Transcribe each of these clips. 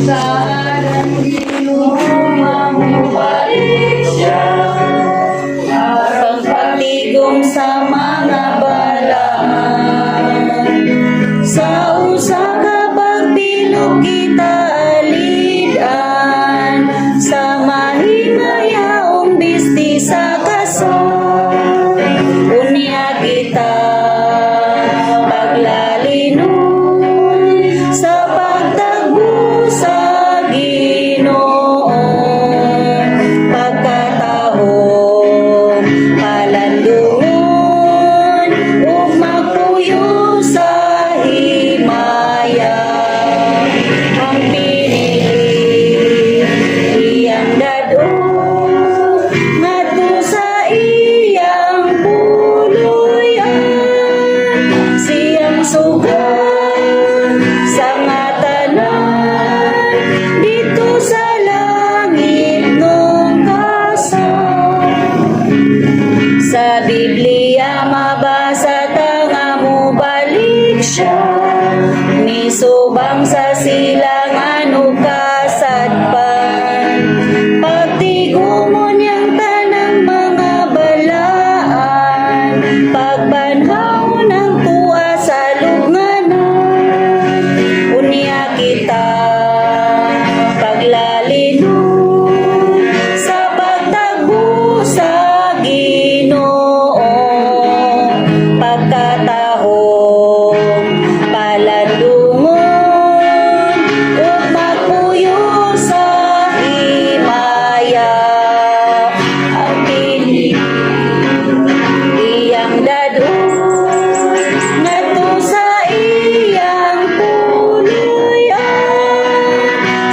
Saan mamubalik siya ang pagligom sa mga balaan. Sa usa ka pagbilog kita alidan, sa mahimayaong bisti sa kasoy, unya kita paglalinon sa pagtagbo sa Ginoo. Pagkataon palandungon ug magpuyo sa himaya, ang pinili iyang dado ngadto sa iyang puluyan. Siyang sugat sa nga tanan dito sa langit nung kasal. Sa Biblia mabasa ta nga mobalik siya, nisubang sa silangan ug kasadpan. Pagtigumon niyang tanang mga balaan, pagbanhaw ng tuwa sa lugnanan, unya kita paglalinon sa pagtagbo sa Ginoo. Pagkataon palandungon ug magpuyo sa himaya, ang pinili iyang dado ngadto sa iyang puluyan.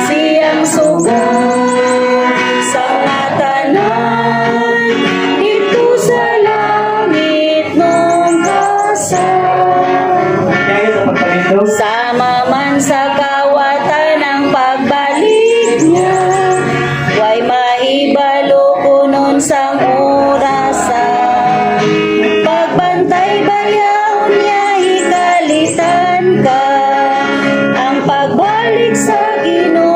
Siyang sugat sa nga tanan dito sa langit nung kasal. Sama man sa kawatan ng pagbalik niya, way mahibalo kunon sang orasan. Pagbantay bayaw niya higalitan ka, ang pagbalik sa Ginoo